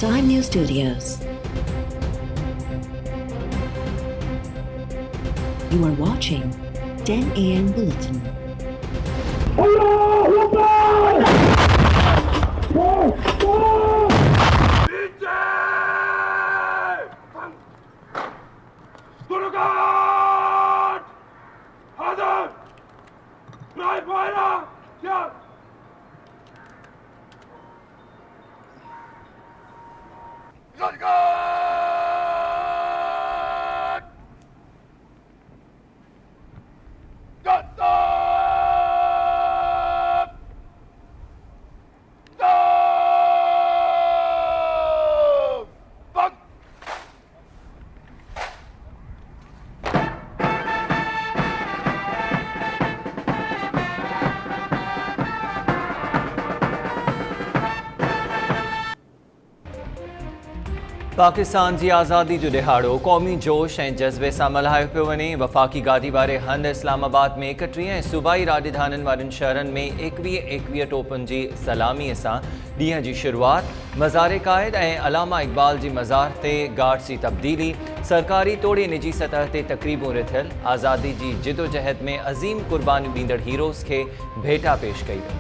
Time News Studios. You are watching 10 a.m. Bulletin. Pakistan जी आज़ादी जो ॾिहाड़ो क़ौमी जोश ऐं जज़्बे सां मल्हायो पियो वञे। वफ़ाक़ी गादी वारे हंधि इस्लामाबाद में 31 ऐं सूबाई राॼधानियुनि वारनि शहरनि में 21 टोपनि जी सलामीअ सां ॾींहं जी शुरूआति। मज़ार क़ाइद ऐं अलामा इक़बाल जी मज़ार ते गार्ड्स जी तब्दीली, सरकारी तोड़े निजी सतह ते तक़रीबूं रिथियल। आज़ादी जी जिदोजहद में अज़ीम क़ुर्बानियूं ॾींदड़ हीरोज़ खे भेटा पेश कई वई।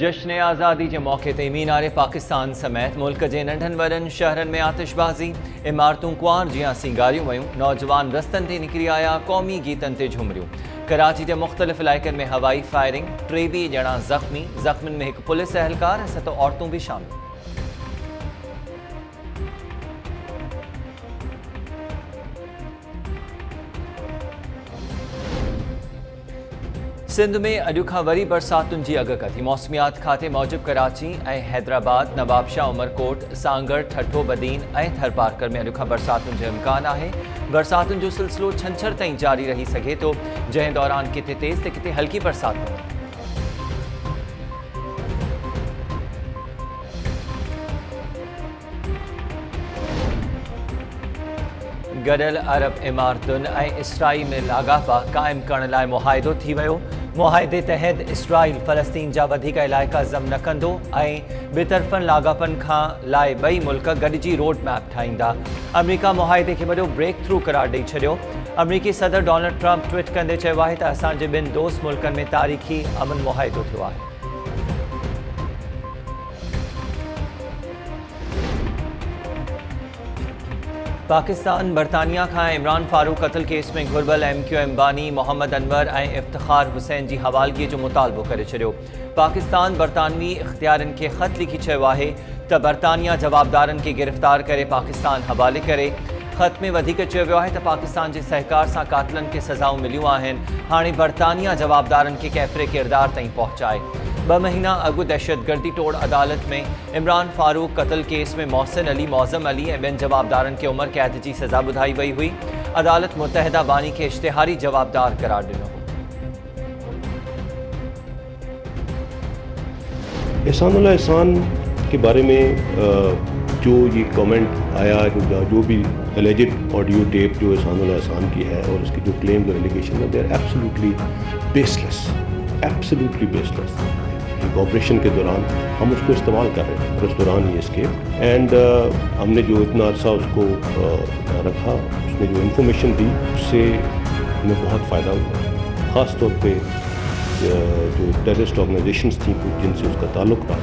जश्न आज़ादी के मौके ते मीनार पाकिस्तान समेत मुल्क के नंढनि वॾनि शहरनि में आतिशबाज़ी, इमारतूं कुंवार जियां सिंगारियूं वयूं। नौजवान रस्तनि ते निकिरी आया, क़ौमी गीतनि ते झुमरियूं। कराची के मुख़्तलिफ़ इलाइक़नि में हवाई फायरिंग, 23 ॼणा ज़ख़्मी, ज़ख़्मियुनि में एक पुलिस एहलकार ऐं 7 औरतूं भी शामिल। सिंध में अॼु खां वरी बरसातुनि जी अॻकथी। मौसमियात खाते मूजिब कराची ऐं हैदराबाद, नवाबशाह, उमरकोट, सांगड़, ठठो, बदीन ऐं थरपारकर में अॼु खां बरसातुनि जो इम्कान आहे। बरसातुनि जो सिलसिलो छंछर ताईं जारी रही सघे थो, जंहिं दौरान किथे तेज़ त किथे हल्की बरसात पवंदी। गॾियल अरब इमारतुनि ऐं इसराईल में लाॻापा क़ाइमु करण लाइ मुआहिदो थी वियो। मुआहिदे तहत इसराईल फ़लस्तीन जा वधीक इलाइक़ा ज़ब्त न कंदो ऐं ॿितरफ़नि लाॻापनि खां लाइ ॿई मुल्क गॾिजी रोड मैप ठाहींदा। अमरीका मुआहिदे खे वॾो ब्रेक थ्रू करार ॾेई छॾियो। अमरीकी सदर डोनाल्ड ट्रंप ट्वीट कंदे चयो आहे त असांजे ॿिनि दोस्त मुल्कनि में तारीख़ी अमन मुआहिदो थियो आहे। पाकिस्तान बरतानिया खां इमरान फारूक क़त्ल केस में घुर्बल MQM बानी मोहम्मद अनवर ऐं इफ्तिखार हुसैन जी हवालगी जो मुतालबो करे छॾियो। पाकिस्तान बरतानवी इख्तियारनि खे ख़त लिखी चयो आहे त बरतानिया जवाबदारनि खे गिरफ़्तार करे पाकिस्तान हवाले करे। ख़त में वधीक चयो वियो आहे त पाकिस्तान जे सहकार सां कातिलनि खे सज़ाऊं मिलियूं आहिनि। हाणे बरतानिया जवाबदारनि खे कैफ़रे किरदार ताईं पहुचाए। 2 महीना अॻु दहशतगर्दी तोड़ अदालत में इमरान फारूक क़त्ल केस में मोहसिन अली, मौज़म अली ऐं ॿियनि जवाबदारनि खे उम्र क़ैद जी सज़ा ॿुधाई वई हुई। अदालत मुतहदा बानी खे इश्तिहारी जवाबदार करार ॾिनो हो। एहसानुल्लाह एहसान के बारे में जो ये कमेंट आया, जो भी एलिजिड ऑडियो टेप जो एहसानुल्लाह एहसान की है और उसकी जो क्लेम जो एलिगेशन है, they are absolutely baseless, absolutely baseless. एक ऑपरेशन के दौरान हम उसको इस्तेमाल कर रहे थे और उस दौरान ये एस्केप एंड हमने जो इतना अर्सा उसको रखा, उसने जो इन्फॉर्मेशन दी उससे हमें बहुत फ़ायदा हुआ। ख़ास तौर पे जो टेररिस्ट ऑर्गेनाइजेशंस थी जिनसे उसका ताल्लुक़ था,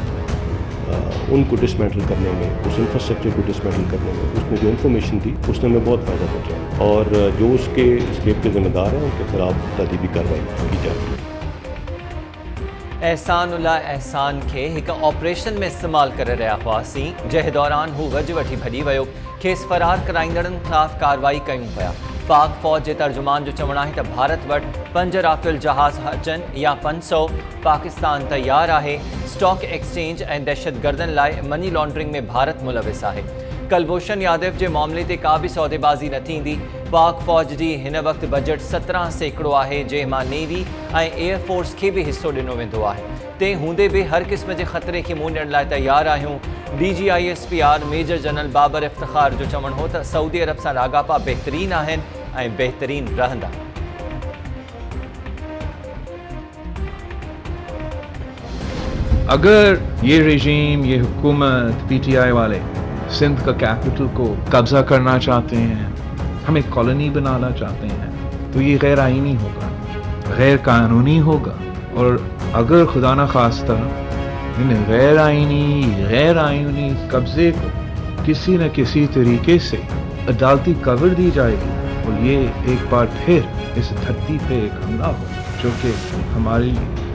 उनको डिसमेंटल करने में, उस इंफ्रास्ट्रक्चर को डिसमेंटल करने में उसमें जो इन्फॉर्मेशन थी उसने हमें बहुत फ़ायदा पहुँचा और जो उसके स्केप के ज़िम्मेदार हैं उनके खिलाफ तदीबी कार्रवाई की जा रही है। एहसानुल्लाह एहसान खे एक ऑपरेशन में इस्तेमाल करे रहा हुआसीं जंहिं दौरान हू वज वठी भॼी वियो खेसि फ़रार कराईंदड़नि ख़िलाफ़ कार्रवाई कयूं पिया। पाक फ़ौज जे तर्जुमान जो चवणु आहे त भारत वटि 5 राफ़ेल जहाज़ अचनि या 500। पाकिस्तान तैयार आहे स्टॉक एक्सचेंज ऐं दहशतगर्दनि लाइ मनी लॉन्ड्रिंग में भारत मुलविस आहे। कुलभूषण यादव जे मामले ते का बि सौदेबाज़ी न थींदी। पाक फ़ौज जी हिन वक़्तु बजट 17% आहे जंहिं मां नेवी ऐं एयरफोर्स खे बि हिसो ॾिनो वेंदो आहे। तंहिं हूंदे बि हर क़िस्म जे ख़तरे खे मुंहुं ॾियण लाइ तैयार आहियूं। DGISPR major general Babar Iftikhar जो चवणु हो त सऊदी अरब सां लाॻापा बहितरीन आहिनि ऐं बहितरीन रहंदा। अगर ये रेजीम, ये हुकूमत, PTI वाले सिंध का कैपिटल को कब्जा करना चाहते हैं, हमें कॉलोनी बनाना चाहते हैं, तो ये गैर आईनी होगा, गैर कानूनी होगा। और अगर खुदा न खास्ता इन गैर आईनी कब्जे को किसी न किसी तरीके से अदालती कवर दी जाएगी और ये एक बार फिर इस धरती पे एक हमला हो जो कि हमारे लिए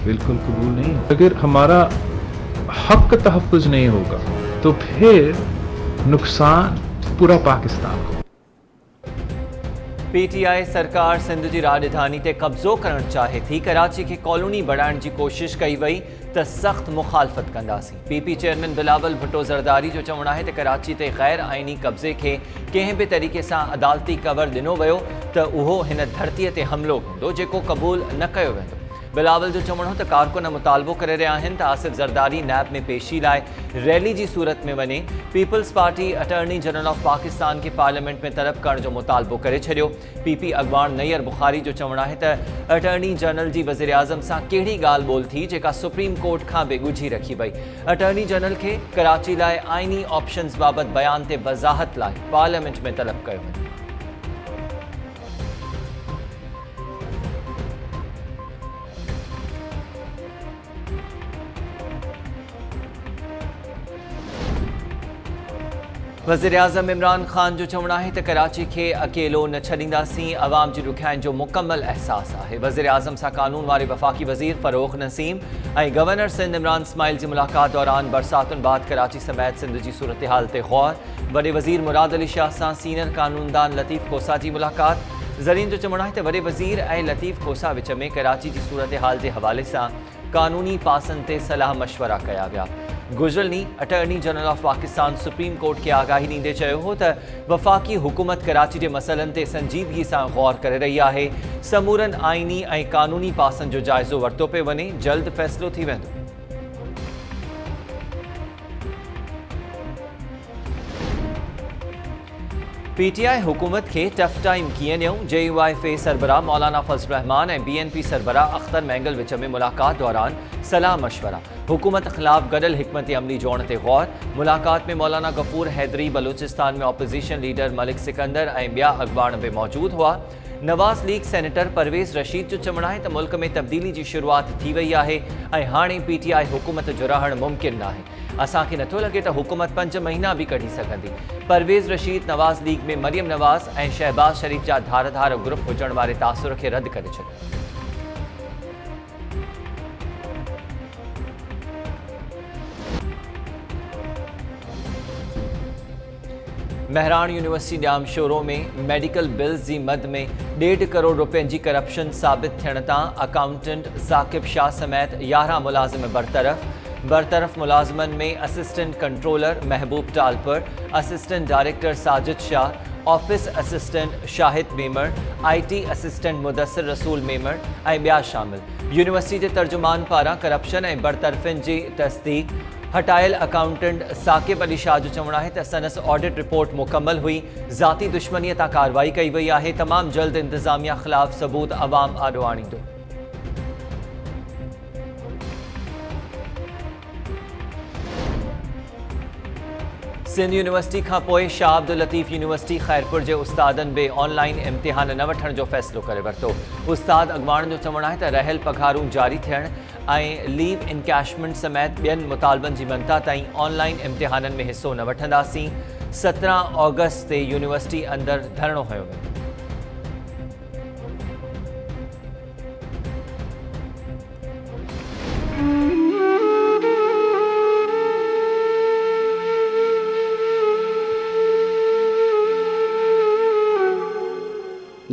बिल्कुल कबूल नहीं है। अगर हमारा हक का तहफ़्फ़ुज़ नहीं होगा तो फिर नुकसान पूरा पाकिस्तान को। PTI सरकार सिंध जी राजधानी ते कब्ज़ो करणु चाहे थी। कराची खे कॉलोनी बढ़ाइण जी कोशिश कई वई त सख़्त मुखालफ़त कंदासीं। PP चेयरमैन बिलावल भुट्टो ज़रदारी जो चवणु आहे त कराची ते गैर आईनी कब्ज़े खे कंहिं बि तरीक़े सां अदालती कवर ॾिनो वियो त उहो हिन धरतीअ ते हमिलो हूंदो जेको क़बूल न कयो वेंदो। बिलावल जो चवणु हो त कारकुन मुतालबो करे रहिया आहिनि त आसिफ ज़रदारी नैब में पेशी लाइ रैली जी सूरत में वञे। Peoples Party attorney general of Pakistan खे पार्लियामेंट में तलब करण जो मुतालबो करे छॾियो। PP अॻवान नैयर बुखारी जो चवणु आहे त अटॉर्नी जनरल जी वज़ीर आज़म सां कहिड़ी ॻाल्हि ॿोल थी जेका सुप्रीम कोर्ट खां बि ॻुझी रखी वई। अटॉर्नी जनरल खे कराची लाइ आईनी ऑप्शन्स बाबति बयान ते वज़ाहत लाइ पार्लियामेंट में तलब कयो वञे। वज़ीर-ए-आज़म इमरान ख़ान जो चवणु आहे त कराची खे अकेलो न छॾींदासीं। अवाम जी ॾुखियाईनि जो मुकमल अहसास आहे। वज़ीर-ए-आज़म सां कानून वारे वफ़ाक़ी वज़ीर फ़रोग़ नसीम ऐं गवर्नर सिंध इमरान इस्माइल जी मुलाक़ात दौरान बरसातुनि बाद कराची समेत सिंध जी सूरत हाल ते ग़ौर। वॾे वज़ीर मुराद अली शाह सां सीनियर कानूनदान लतीफ़ खोसा जी मुलाक़ात। ज़रीन जो चवणु आहे त वॾे वज़ीर ऐं लतीफ़ खोसा विच में कराची जी सूरत हाल जे हवाले सां कानूनी पासनि ते सलाह मशवरा कया विया। गुज़िरियल ॾींहुं attorney general of Pakistan supreme court खे आगाही ॾींदे चयो हो त वफ़ाक़ी हुकूमत कराची जे मसइलनि ते संजीदगी सां ग़ौर करे रही आहे। समूरनि आईनी ऐं कानूनी पासनि जो जाइज़ो वरितो पियो वञे। जल्द फ़ैसिलो थी वेंदो। PTI हुकूमत खे टफ टाइम कीअं ॾियूं। JUIF सरबराह मौलाना फज़ल रहमान ऐं BNP सरबराह अख्तर महंगल विच में मुलाक़ात दौरान सलाह मशवरा। हुकूमत ख़िलाफ़ गॾियल हिकमत अमली जोड़ण ते ग़ौर। मुलाक़ात में मौलाना गफ़ूर हैदरी, बलूचिस्तान में ऑपोजिशन लीडर मलिक सिकंदर ऐं ॿिया अॻवान बि मौजूद हुआ। नवाज़ लीग सेनेटर परवेज़ रशीद जो चवणु आहे त मुल्क में तब्दीली जी शुरूआत थी वई आहे ऐं हाणे PTI हुकूमत जो रहणु मुमकिन नाहे। असांखे नथो लॻे त हुकूमत 5 महीना बि कढी सघंदी। परवेज़ रशीद नवाज़ लीग में मरियम नवाज़ ऐं शहबाज शरीफ़ जा धारधार ग्रुप हुजण वारे तासुर खे रद्द करे छॾियो। महरान यूनिवर्सिटी ॾियाम शोरो में मेडिकल बिल्स जी मद में 1.5 करोड़ रुपयनि जी करप्शन साबित थियण तां अकाउंटेंट साकिब शाह समेत 11 मुलाज़िम बरतरफ़ मुलाज़िमनि में assistant controller Mahboob Talpur, assistant director Sajid Shah, office assistant Shahid Memon, IT assistant Mudassir Rasool Memon ऐं ॿिया शामिल। यूनिवर्सिटी जे तर्जुमान पारां करप्शन ऐं बरतरफ़िन जी तस्दीक। हटायल अकाउंटेंट साकिब अली शाह जो चवणु आहे त संदसि ऑडिट रिपोर्ट मुकम्मल हुई। ज़ाती दुश्मनीअ तां कार्रवाई कई वई आहे। तमामु जल्द इंतज़ामिया ख़िलाफ़ सबूत अवाम आॾो आणींदो। सिंध यूनिवर्सिटी खां पोइ शाह अब्दुल लतीफ़ यूनिवर्सिटी खैरपुर जे उस्तादनि बि ऑनलाइन इम्तिहान न वठण जो फ़ैसिलो करे वरितो। उस्ताद अॻवाणनि जो चवणु आहे त रहियल पघारूं जारी थियण ऐं लीव इनकैशमेंट समेत ॿियनि मुतालबनि जी मनता ताईं ऑनलाइन इम्तिहाननि में हिसो न वठंदासीं। 17 ऑगस्ट ते यूनिवर्सिटी अंदरि धरणो हयो वेंदो।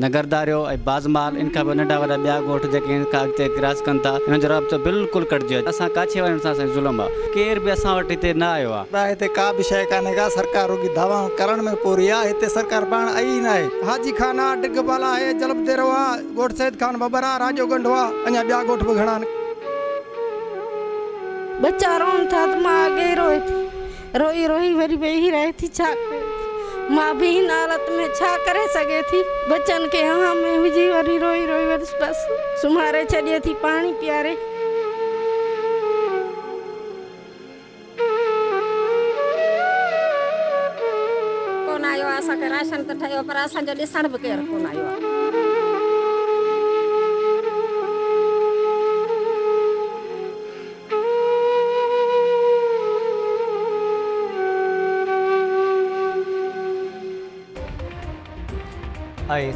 नगरदारियो ऐं बाज़माल इन खां पोइ नंढा वॾा ॿिया ॻोठ जेके इन खां अॻिते क्रॉस कनि था हिन जो राब्तो बिल्कुलु कटिजी वियो। असां काछे वञण सां असांजो ज़ुल्म आहे, केर बि असां वटि हिते न आयो आहे। हिते का बि शइ कान्हे का, सरकार रुॻी दावा करण में पूरी आहे, हिते सरकार पाण आई न आहे। हाजी खाना डिगबाला आहे, जलबदेरो आहे, ॻोठ सैद खान बबर आहे, राजो गंढो आहे, अञा ॿिया ॻोठ बि घणा आहिनि। बच्चा रोन था तो मां अॻे रोए थी, रोई रोई वरी वेही रहे थी। छा मां भी हिन हालत में छा करे सघे थी? बच्चन के हाँ में विझी वरी रोई रोई वरी बस सुम्हारे छॾे थी, पानी पीआरे। कोन आयो आहे, असांखे राशन त ठहियो पर असांजो ॾिसण बि केरु कोन आयो आहे।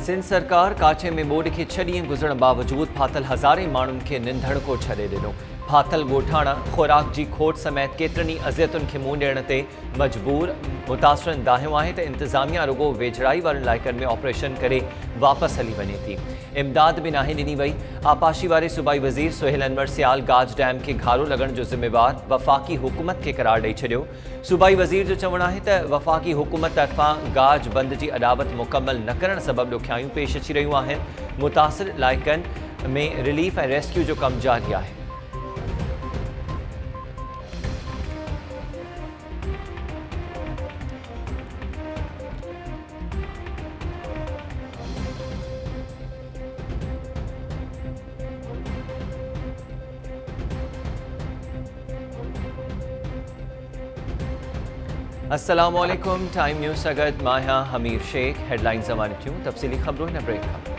सिंध सरकार काछे में ॿोॾि खे 6 ॾींहं गुज़रण बावजूदु फाथल हज़ारे माण्हुनि खे निंधड़को छॾे ॾिनो। फाथल ॻोठाणा ख़ुराक जी खोट समेत केतिरनि ई अज़ियतुनि खे मुंहुं ॾियण ते मजबूर। मुतासिरनि दाहियो आहे त इंतिज़ामिया रुॻो वेझड़ाई वारनि इलाइक़नि में ऑपरेशन करे वापसि हली वञे थी। इमदाद बि नाहे ॾिनी वई। आपाशी वारे सूबाई वज़ीर सुहेल अनवर सियाल गाज डैम खे घारो लॻण जो ज़िम्मेवार वफ़ाक़ी हुकूमत खे करार ॾेई छॾियो। सूबाई वज़ीर जो चवणु आहे त वफ़ाक़ी हुकूमत तरफ़ां गाज बंद जी अॾावत मुकमल न करण सबबि ॾुखियायूं पेश अची रहियूं आहिनि। मुतासिर इलाइक़नि में रिलीफ ऐं रेस्क्यू जो कमु जारी आहे। अस्सलामुअलैकुम। टाइम न्यूज़ सगत मां हमीर शेख। हेडलाइंस ज़मानत तफ़सीली ख़बरों इन ब्रेक।